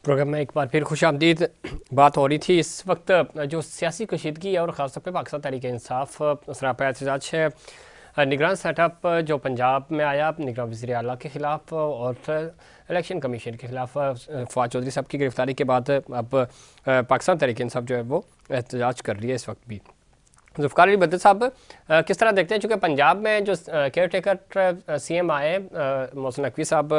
Programme में एक बार फिर खुशामदीद। बात हो रही थी इस वक्त जो सियासी कशीदगी है और ख़ासतौर पर पाकिस्तान तहरीक इंसाफ सरापा एहतजाज है निगरान सेटअप जो पंजाब में आया निगरान वज़ीर आला के ख़िलाफ़ और इलेक्शन कमीशन के ख़िलाफ़ फवाद चौधरी साहब की गिरफ़्तारी के बाद अब पाकिस्तान तहरीक इंसाफ जो है वो एहतजाज कर रही है इस वक्त भी। जुल्फ़िकार अली भुट्टो साहब किस तरह देखते हैं, चूँकि पंजाब में जो केयर टेकर CM आए मोहसिन नकवी साहब,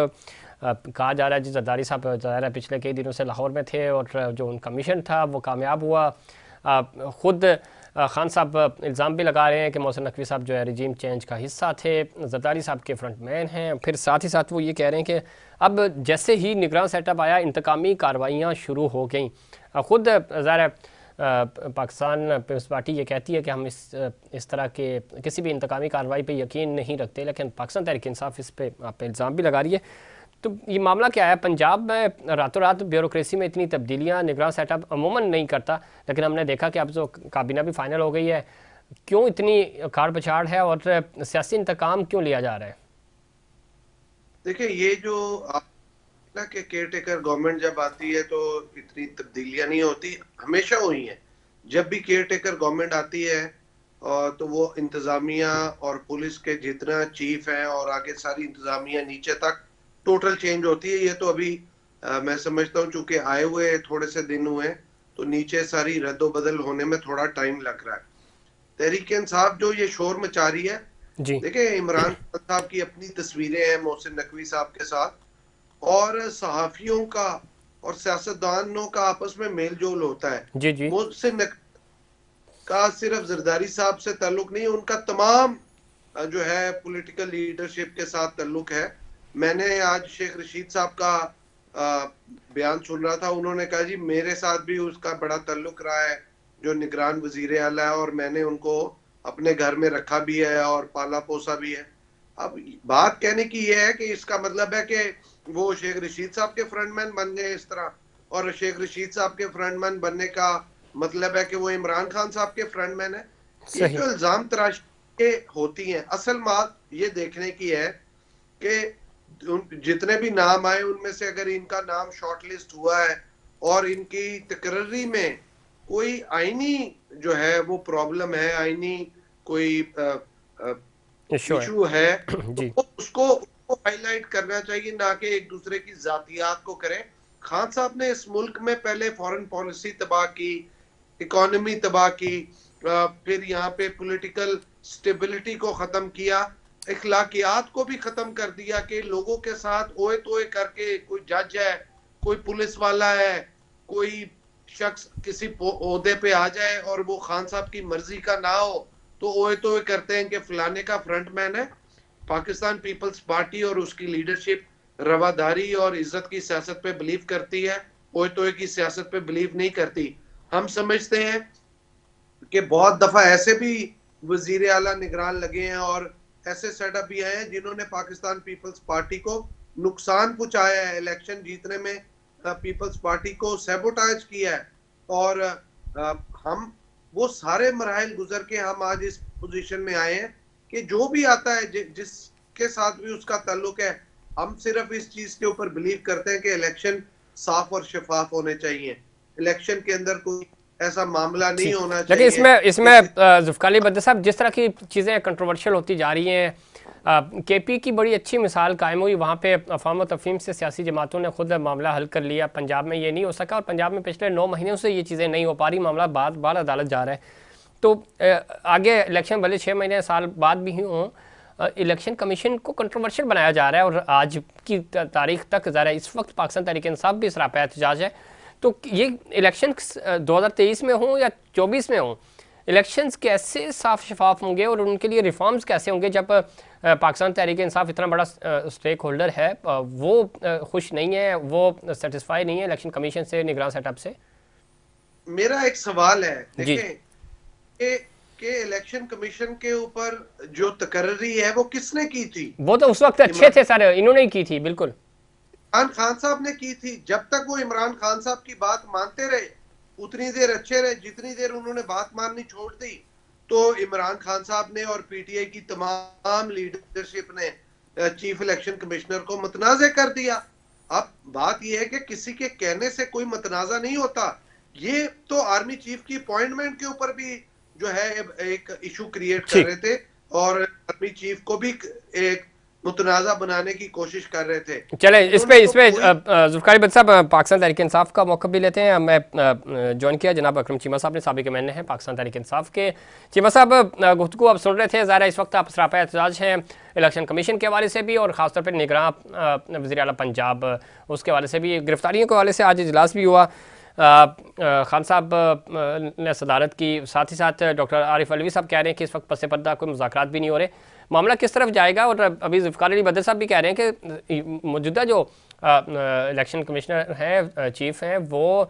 कहा जा रहा है जी जरदारी साहब ज़ाहिर है पिछले कई दिनों से लाहौर में थे और जो उनका मिशन था वो कामयाब हुआ। ख़ुद खान साहब इल्ज़ाम भी लगा रहे हैं कि मोहसिन नकवी साहब जो है रजीम चेंज का हिस्सा थे, जरदारी साहब के फ्रंट मैन हैं। फिर साथ ही साथ वो ये कह रहे हैं कि अब जैसे ही निगरान सेटअप आया इंतकामी कार्रवाइयाँ शुरू हो गई। ख़ुद ज़ाहिर है पाकिस्तान पीपल्स पार्टी ये कहती है कि हम इस तरह के किसी भी इंतकामी कार्रवाई पे यकीन नहीं रखते, लेकिन पाकिस्तान तहरीक इंसाफ इस पे आप इल्ज़ाम भी लगा रही है। तो ये मामला क्या है? पंजाब में रातों रात ब्यूरोक्रेसी में इतनी तब्दीलियाँ निगरान सेटअप अमूमन नहीं करता, लेकिन हमने देखा कि अब जो काबीना भी फाइनल हो गई है, क्यों इतनी खाड़ पछाड़ है और सियासी इंतकाम क्यों लिया जा रहा है? देखिए, ये जो ना कि केयर टेकर गवर्नमेंट जब आती है तो इतनी तब्दीलियां नहीं होती, हमेशा हुई हैं। जब भी केयर टेकर गवर्नमेंट आती है तो वो इंतजामिया और पुलिस के जितना चीफ है और आगे सारी इंतजामिया नीचे तक टोटल चेंज होती है। ये तो अभी मैं समझता हूँ चूंकि आए हुए थोड़े से दिन हुए तो नीचे सारी रद्दोबदल होने में थोड़ा टाइम लग रहा है। तहरीक इंसाफ जो ये शोर मचा रही है, जी देखिए इमरान खान साहब की अपनी तस्वीरें हैं मोहसिन नकवी साहब के साथ, और सहाफियों का और सियासतदानों का आपस में मेल जोल होता है। जी जी मोहसिन का सिर्फ जरदारी साहब से ताल्लुक नहीं, उनका तमाम जो है पॉलिटिकल लीडरशिप के साथ ताल्लुक है। मैंने आज शेख रशीद साहब का बयान सुन रहा था, उन्होंने कहा जी मेरे साथ भी उसका बड़ा ताल्लुक रहा है, जो निगरान वजीर आला है, और मैंने उनको अपने घर में रखा भी है और पाला पोसा भी है। अब बात कहने की यह है कि इसका मतलब है कि वो शेख रशीद साहब के फ्रंटमैन बन गए इस तरह, और शेख रशीद साहब के फ्रंटमैन बनने का मतलब है कि वो इमरान खान साहब के फ्रंटमैन है। ये सही। जो इल्जाम तराशी होती हैं, असल बात ये देखने की है कि जितने भी नाम आए उनमें से अगर इनका नाम शॉर्टलिस्ट हुआ है और इनकी तकर्री में कोई आईनी जो है वो प्रॉब्लम है, आईनी कोई इशू है। इशू है, जी तो उसको हाईलाइट करना चाहिए, ना कि एक दूसरे की जातियात को करें। खान साहब ने इस मुल्क में पहले फॉरेन पॉलिसी तबाह की, इकोनॉमी तबाह की, फिर यहाँ पे पॉलिटिकल स्टेबिलिटी को खत्म किया, इखलाकियात को भी खत्म कर दिया कि लोगों के साथ ओए तोए करके कोई जज है, कोई पुलिस वाला है, कोई शख्स किसी ओहदे पे आ जाए और वो खान साहब की मर्जी का ना हो तो ओए तोए करते हैं कि फलाने का फ्रंटमैन है। पाकिस्तान पीपल्स पार्टी और उसकी लीडरशिप रवादारी और इज्जत की सियासत पे बिलीव करती है, ओए तोए की सियासत पे बिलीव नहीं करती। हम समझते हैं कि बहुत दफा ऐसे भी वजीर आला निगरान लगे हैं और ऐसे सेटअप भी आए हैं जिन्होंने पाकिस्तान पीपल्स पार्टी को नुकसान पहुंचाया है, इलेक्शन जीतने में पीपल्स पार्टी को सैबोटाज किया है। और हम वो सारे मराहल गुजर के हम आज इस पोजीशन में आए हैं कि जो भी आता है जिसके साथ भी उसका ताल्लुक है, हम सिर्फ इस चीज के ऊपर बिलीव करते हैं कि इलेक्शन साफ और शफाफ होने चाहिए। इलेक्शन के अंदर कोई ऐसा मामला नहीं ठीक, होना लेकिन चाहिए इसमें इसमें किसी। जुल्फ़िकार अली भुट्टो साहब जिस तरह की चीज़ें कंट्रोवर्शियल होती जा रही हैं, KP की बड़ी अच्छी मिसाल कायम हुई, वहाँ पे अफ़वाम तफ़हीम से सियासी जमातों ने खुद मामला हल कर लिया। पंजाब में ये नहीं हो सका और पंजाब में पिछले 9 महीनों से ये चीज़ें नहीं हो पा रही, मामला बार अदालत जा रहा है। तो आगे इलेक्शन भले 6 महीने साल बाद भी हों, इलेक्शन कमीशन को कंट्रोवर्शियल बनाया जा रहा है और आज की तारीख तक ज़रा इस वक्त पाकिस्तान तहरीक इंसाफ भी सरापा एहतजाज है। तो ये इलेक्शन 2023 में हों या 24 में हों, इलेक्शंस कैसे साफ शफाफ होंगे और उनके लिए रिफॉर्म्स कैसे होंगे जब पाकिस्तान तहरीक इंसाफ इतना बड़ा स्टेक होल्डर है, वो खुश नहीं है, वो सेटिस्फाई नहीं है इलेक्शन कमीशन से, निगरान सेटअप से? मेरा एक सवाल है, जी देखें कि इलेक्शन कमीशन के ऊपर जो तकर्री है वो किसने की थी? वो तो उस वक्त अच्छे थे सर, इन्होंने ही की थी बिल्कुल। इमरान खान साहब ने की थी। जब तक वो इमरान खान साहब की बात मानते रहे उतनी देर अच्छे रहे, जितनी देर उन्होंने बात माननी छोड़ दी तो इमरान खान साहब ने और PTI की तमाम लीडरशिप ने चीफ इलेक्शन कमिश्नर को मुतनाज़ कर दिया। अब बात यह है कि किसी के कहने से कोई मतनाजा नहीं होता। ये तो आर्मी चीफ की अपॉइंटमेंट के ऊपर भी जो है एक इशू क्रिएट कर ठीक। रहे थे और आर्मी चीफ को भी एक मुतनाजा बनाने की कोशिश कर रहे थे। चले इस पे इन्होंने तो पूरी जुल्फ़िकार अली भट्ट साहब पाकिस्तान तहरीक इंसाफ का मौक़िफ़ भी लेते हैं। मैं ज्वाइन किया जनाब अकरम चीमा साहब ने, साबिक़ एमएनए हैं पाकिस्तान तहरीक इंसाफ के। चीमा साहब गुफ्तगू आप सुन रहे थे, ज़ाहिर है इस वक्त आप सरापा एहतजाज हैं इलेक्शन कमीशन के हवाले से भी और ख़ासतौर पर निगरान वज़ीर आला पंजाब उसके हवाले से भी, गिरफ्तारियों के हवाले से आज इजलास भी हुआ। खान साहब ने सदारत की, साथ ही साथ डॉक्टर आरिफ अलवी साहब कह रहे हैं कि इस वक्त पस पर्दा कोई मुज़ाकरात भी नहीं हो रहे, मामला किस तरफ जाएगा। और अभी जुल्फ़िकार अली भट्ट साहब भी कह रहे हैं कि मौजूदा जो इलेक्शन कमिश्नर हैं, चीफ हैं, वो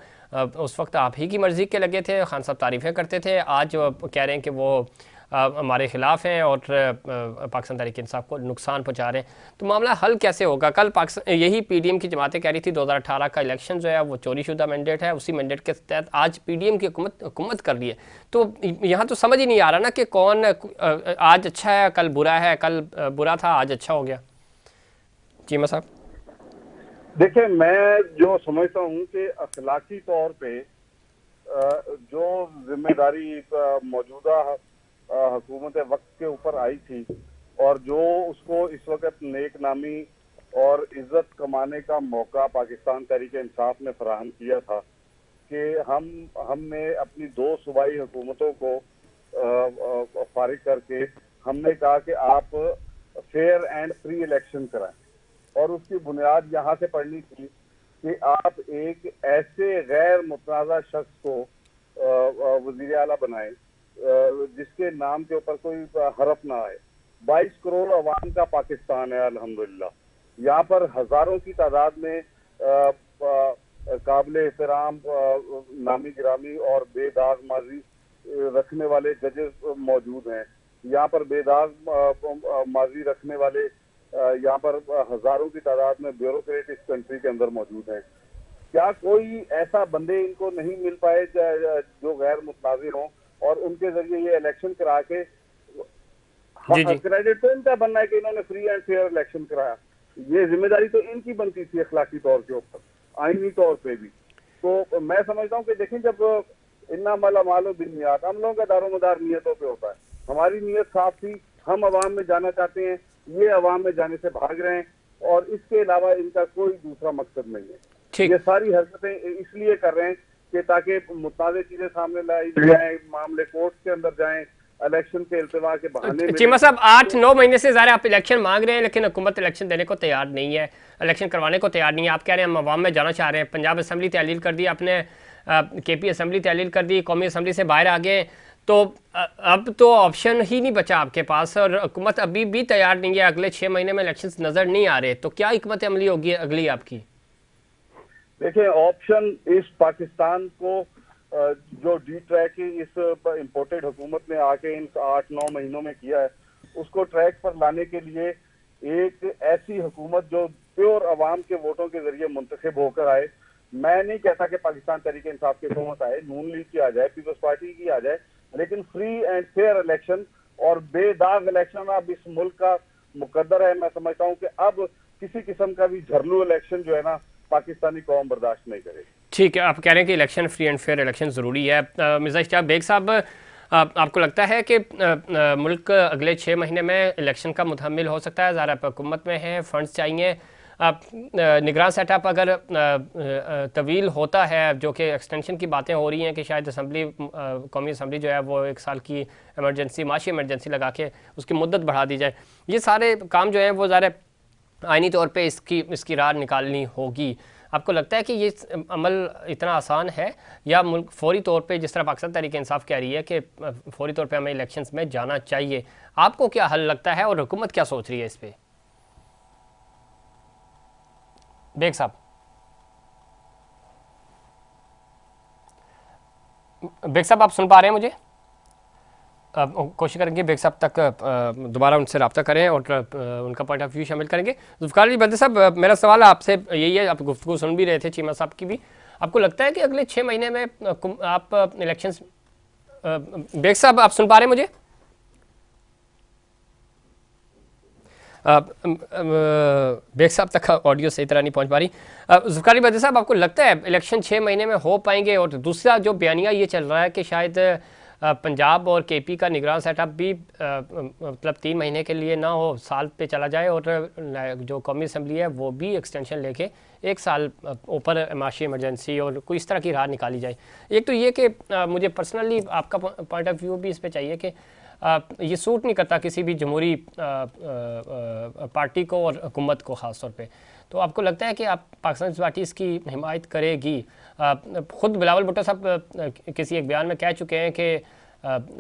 उस वक्त आप ही की मर्ज़ी के लगे थे, खान साहब तारीफ़ें करते थे, आज कह रहे हैं कि वो हमारे ख़िलाफ़ हैं और पाकिस्तान तहरीक इंसाफ को नुकसान पहुँचा रहे हैं। तो मामला हल कैसे होगा? कल पाकिस्तान यही पीडीएम की जमातें कह रही थी 2018 का इलेक्शन जो है वो चोरीशुदा मैंडेट है, उसी मैंडेट के तहत आज पीडीएम की हुकूमत कर रही है। तो यहाँ तो समझ ही नहीं आ रहा ना कि कौन आज अच्छा है कल बुरा है, कल बुरा था आज अच्छा हो गया। चीमा साहब देखिए, मैं जो समझता हूँ कि अखलाकी तौर पे जो जिम्मेदारी मौजूदा हुकूमत वक्त के ऊपर आई थी और जो उसको इस वक्त नेक नामी और इज्जत कमाने का मौका पाकिस्तान तहरीक इंसाफ ने फराहम किया था कि हमने अपनी 2 सूबाई हुकूमतों को फारिग करके हमने कहा कि आप फेयर एंड फ्री इलेक्शन कराएं, और उसकी बुनियाद यहाँ से पड़नी थी कि आप एक ऐसे गैर मुतनाज़ा शख्स को वज़ीर आला बनाएं जिसके नाम के ऊपर कोई हरफ ना आए। 22 करोड़ अवाम का पाकिस्तान है अल्हम्दुलिल्लाह। यहाँ पर हजारों की तादाद में काबिल एहतराम नामी गिरामी और बेदाग माजी रखने वाले जजेस मौजूद हैं। यहाँ पर बेदाग माजी रखने वाले यहाँ पर हजारों की तादाद में ब्यूरोक्रेट इस कंट्री के अंदर मौजूद हैं। क्या कोई ऐसा बंदे इनको नहीं मिल पाए जो गैर मुतनाज़िर हों और उनके जरिए ये इलेक्शन करा के, क्रेडिट तो इनका बनना है कि इन्होंने फ्री एंड फेयर इलेक्शन कराया, ये जिम्मेदारी तो इनकी बनती थी अखलाकी तौर के ऊपर, आईनी तौर पे भी। तो मैं समझता हूँ कि देखें, जब इन्ना माला मालो बिनियाद, हम लोगों का दारोमदार नीयतों पे होता है। हमारी नीयत साफ थी, हम अवाम में जाना चाहते हैं, ये अवाम में जाने से भाग रहे हैं और इसके अलावा इनका कोई दूसरा मकसद नहीं है। ये सारी हरकतें इसलिए कर रहे हैं कि ताकि मुताबिक चीजें सामने लाई जाए, मामले कोर्ट के अंदर जाएं, इलेक्शन के इल्तिवा के बहाने। चीमा साहब 8-9 महीने से ज़्यादा आप इलेक्शन मांग रहे हैं, लेकिन हुकूमत इलेक्शन देने को तैयार नहीं है, इलेक्शन करवाने को तैयार नहीं है। आप कह रहे हैं हम अवाम में जाना चाह रहे हैं, पंजाब असम्बली तहलील कर दी आपने, केपी असम्बली तहलील कर दी, कौमी असम्बली से बाहर आ गए, तो अब तो ऑप्शन ही नहीं बचा आपके पास और हुकूमत अभी भी तैयार नहीं है, अगले 6 महीने में इलेक्शंस नज़र नहीं आ रहे, तो क्या हिकमत अमली होगी अगली आपकी? देखिए, ऑप्शन इस पाकिस्तान को जो डी ट्रैक इस इम्पोर्टेड हुकूमत ने आके इन 8-9 महीनों में किया है, उसको ट्रैक पर लाने के लिए एक ऐसी हुकूमत जो प्योर अवाम के वोटों के जरिए मुंतखब होकर आए। मैं नहीं कहता कि पाकिस्तान तहरीक इंसाफ की हुकूमत आए, नून लीग की आ जाए, पीपल्स पार्टी की आ जाए, लेकिन फ्री एंड फेयर इलेक्शन और बेदाग इलेक्शन अब इस मुल्क का मुकद्दर है। मैं समझता हूँ कि अब किसी किस्म का भी झरनू इलेक्शन जो है ना, पाकिस्तानी कौम बर्दाश्त नहीं करेगी। ठीक है, आप कह रहे हैं कि election free and fair election ज़रूरी है। मिर्ज़ा इश्तियाक बेग साहब, आपको लगता है कि मुल्क अगले 6 महीने में इलेक्शन का मुतहम्मिल हो सकता है? ज़रा हुकूमत में है, फंड्स चाहिए, निगरान सेटअप अगर तवील होता है, जो कि एक्सटेंशन की बातें हो रही हैं कि शायद असम्बली, कौमी असम्बली जो है वो 1 साल की एमरजेंसी, माशी एमरजेंसी लगा के उसकी मुद्दत बढ़ा दी जाए, ये सारे काम जो हैं वो ज़रा आइनी तौर पे इसकी राह निकालनी होगी। आपको लगता है कि ये अमल इतना आसान है, या मुल्क फौरी तौर पे, जिस तरह पाकिस्तान तहरीक इंसाफ कह रही है कि फौरी तौर पे हमें इलेक्शंस में जाना चाहिए, आपको क्या हल लगता है और हुकूमत क्या सोच रही है इस पे? बेग साहब, आप सुन पा रहे हैं मुझे? कोशिश करेंगे बेग साहब तक दोबारा उनसे रब्ता करें और उनका पॉइंट ऑफ व्यू शामिल करेंगे। जुल्फ़िकार अली भट्ट साहब, मेरा सवाल आपसे यही है, आप गुफ्तगू सुन भी रहे थे चीमा साहब की भी, आपको लगता है कि अगले 6 महीने में आप इलेक्शंस, बेग साहब आप सुन पा रहे हैं मुझे? बेग साहब तक ऑडियो सही तरह नहीं पहुंच पा रही। ज़ुल्फ़िकार बद्र साहब, आपको लगता है इलेक्शन 6 महीने में हो पाएंगे? और दूसरा जो बयानिया ये चल रहा है कि शायद पंजाब और केपी का निगरान सेटअप भी मतलब 3 महीने के लिए ना हो, साल पे चला जाए, और जो कौमी असम्बली है वो भी एक्सटेंशन लेके 1 साल ऊपर माशी इमरजेंसी और कोई इस तरह की राह निकाली जाए। एक तो ये कि मुझे पर्सनली आपका पॉइंट ऑफ व्यू भी इस पर चाहिए कि ये सूट नहीं करता किसी भी जमहूरी पार्टी को और हुकूमत को ख़ास तौर पे। तो आपको लगता है कि आप पाकिस्तान पीपल्स पार्टी इसकी हिमायत करेगी? ख़ुद बिलावल भुट्टो साहब किसी एक बयान में कह चुके हैं कि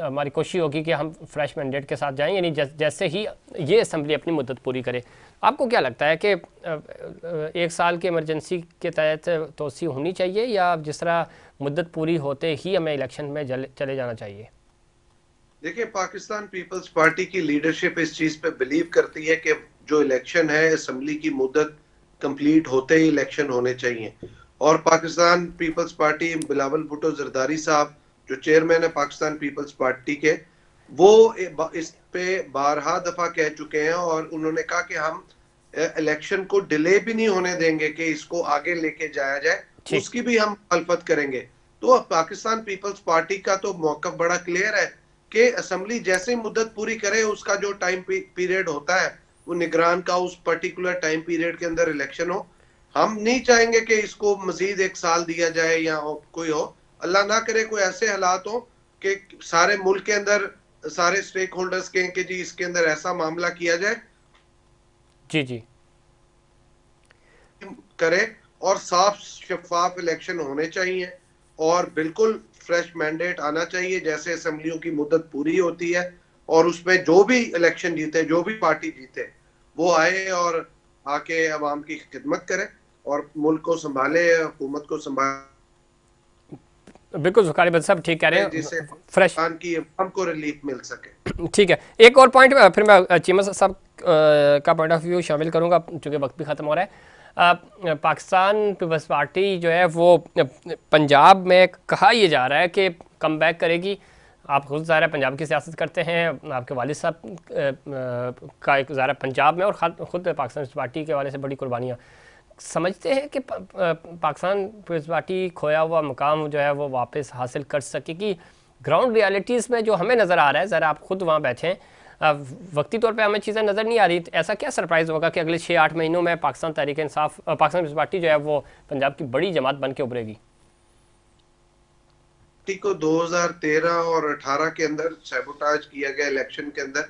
हमारी कोशिश होगी कि हम फ्रेश मैंडेट के साथ जाएं, यानी जैसे ही ये असम्बली अपनी मुद्दत पूरी करे। आपको क्या लगता है कि 1 साल की इमरजेंसी के तहत तोसी होनी चाहिए, या जिस तरह मुद्दत पूरी होते ही हमें इलेक्शन में चले जाना चाहिए? देखिए, पाकिस्तान पीपल्स पार्टी की लीडरशिप इस चीज पे बिलीव करती है कि जो इलेक्शन है, असम्बली की मुद्दत कंप्लीट होते ही इलेक्शन होने चाहिए। और पाकिस्तान पीपल्स पार्टी, बिलावल भुट्टो जरदारी साहब जो चेयरमैन है पाकिस्तान पीपल्स पार्टी के, वो इस पे बारहा दफा कह चुके हैं, और उन्होंने कहा कि हम इलेक्शन को डिले भी नहीं होने देंगे कि इसको आगे लेके जाया जाए, उसकी भी हम मुखालफत करेंगे। तो पाकिस्तान पीपल्स पार्टी का तो मौक़िफ़ बड़ा क्लियर है कि असम्बली जैसे ही मुद्दत पूरी करे, उसका जो टाइम पीरियड होता है वो निगरान का, उस पर्टिकुलर टाइम पीरियड के अंदर इलेक्शन हो। हम नहीं चाहेंगे कि इसको मजीद 1 साल दिया जाए या कोई हो, अल्लाह ना करे कोई ऐसे हालात हो कि सारे मुल्क के अंदर सारे स्टेक होल्डर्स कहें कि जी इसके अंदर ऐसा मामला किया जाए। जी करे और साफ शफाफ इलेक्शन होने चाहिए, और बिल्कुल फ्रेश मैंडेट आना चाहिए जैसे असम्बलियों की मुद्दत पूरी होती है, और उसमें जो भी इलेक्शन जीते, जो भी पार्टी जीते, वो आए और आके अवाम की खिदमत करे और मुल्क को संभाले, हुकूमत को संभाले। बिल्कुल ज़ुल्फ़िकार बद्र साहब ठीक कह रहे हैं, जिससे फ्रेश की अवाम को रिलीफ मिल सके। ठीक है, एक और पॉइंट फिर मैं चीमा साहब का पॉइंट ऑफ व्यू शामिल करूंगा चूँकि वक्त भी ख़त्म हो रहा है। पाकिस्तान पीपल्स पार्टी जो है वो पंजाब में कहा यह जा रहा है कि कम बैक करेगी। आप खुद ज़ाहिर है पंजाब की सियासत करते हैं, आपके वालिद साहब का एक ज़ाहिर पंजाब में और ख़ुद पाकिस्तान पीपल्स पार्टी के वाले से बड़ी कुर्बानियाँ। समझते हैं कि पाकिस्तान पीपल्स पार्टी खोया हुआ मुकाम जो है वो वापस हासिल कर सकेगी? ग्राउंड रियलिटीज़ में जो हमें नज़र आ रहा है, ज़रा आप खुद वहाँ बैठे हैं, वक्ती तौर पे हमें चीज़ें नज़र नहीं आ रही। ऐसा क्या सरप्राइज़ होगा कि अगले 6-8 महीनों में पाकिस्तान तहरीक इंसाफ, पाकिस्तान पीपल्स पार्टी जो है वो पंजाब की बड़ी जमात बन के उभरेगी? को 2013 और 18 के अंदर सैबोटाज किया गया इलेक्शन के अंदर,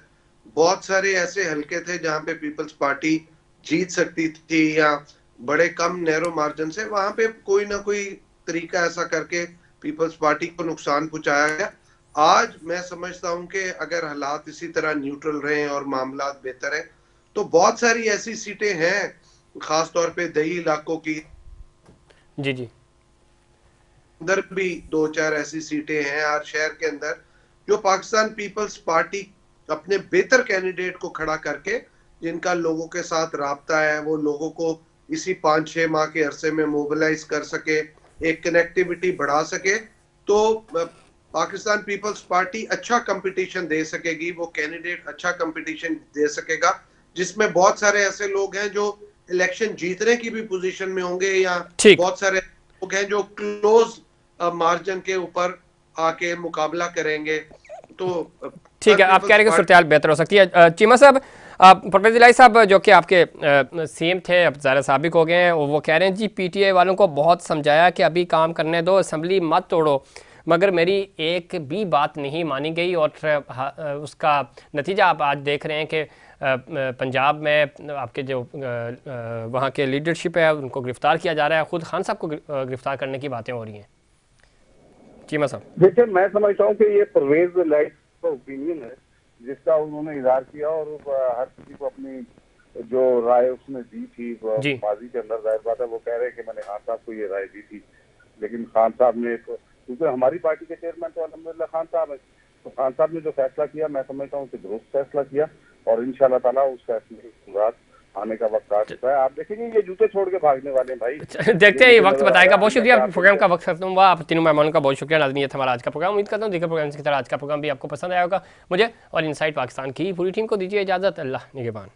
बहुत सारे ऐसे हलके थे जहां पे पीपल्स पार्टी जीत सकती थी या बड़े कम नैरो मार्जिन से, वहां पे कोई ना कोई तरीका ऐसा करके पीपल्स पार्टी को नुकसान पहुंचाया गया। आज मैं समझता हूं कि अगर हालात इसी तरह न्यूट्रल रहे और मामला बेहतर है, तो बहुत सारी ऐसी सीटें हैं, खास तौर पे दही इलाकों की जी अंदर भी 2-4 ऐसी सीटें हैं हर शहर के अंदर, जो पाकिस्तान पीपल्स पार्टी अपने बेहतर कैंडिडेट को खड़ा करके, जिनका लोगों के साथ राब्ता है, वो लोगों को इसी 5-6 माह के अरसे में मोबिलाइज कर सके, एक कनेक्टिविटी बढ़ा सके, तो पाकिस्तान पीपल्स पार्टी अच्छा कंपटीशन दे सकेगी, वो कैंडिडेट अच्छा कंपटीशन दे सकेगा, जिसमें बहुत सारे ऐसे लोग हैं जो इलेक्शन जीतने की भी पोजीशन में होंगे, या बहुत सारे लोग हैं जो क्लोज मार्जिन के ऊपर आके मुकाबला करेंगे। तो ठीक है, आप कह रहे हैं कि सूरत-ए-हाल बेहतर हो सकती है। चीमा साहब, परवेज़ इलाही साहब जो कि आपके सीएम थे, अब ज़ाहिर साबिक हो गए हैं, वो कह रहे हैं जी पीटीआई वालों को बहुत समझाया कि अभी काम करने दो, असम्बली मत तोड़ो, मगर मेरी एक भी बात नहीं मानी गई, और उसका नतीजा आप आज देख रहे हैं कि पंजाब में आपके जो वहाँ के लीडरशिप है उनको गिरफ्तार किया जा रहा है, ख़ुद खान साहब को गिरफ्तार करने की बातें हो रही हैं। चीमा साहब, देखिए, मैं समझता हूँ कि ये परवेज इलाही का ओपिनियन है जिसका उन्होंने इज़हार किया, और हर किसी को अपनी जो राय उसने दी थी माजी के अंदर, जाहिर बात है वो कह रहे हैं कि मैंने खान साहब को ये राय दी थी, लेकिन खान साहब ने, क्योंकि हमारी पार्टी के चेयरमैन तो अल्हम्दुलिल्लाह खान साहब है, तो खान साहब ने जो फैसला किया, मैं समझता हूँ कि दुरुस्त फैसला किया, और इंशाल्लाह ताला उस फैसले के बाद आने का वक्त आ चुका है। आप देखेंगे ये जूते छोड़ के भागने वाले हैं भाई। देखते हैं, ये वक्त बताएगा। बहुत शुक्रिया, प्रोग्राम का वक्त खत्म हुआ। आप तीनों मेहमानों का बहुत शुक्रिया। नाज़रीन, ये था हमारा आज का प्रोग्राम। उम्मीद करता हूँ दीगर प्रोग्राम की तरह आज का प्रोग्राम भी आपको पसंद आया होगा। मुझे और इनसाइट पाकिस्तान की पूरी टीम को दीजिए इजाज़त। अल्लाह निगहबान।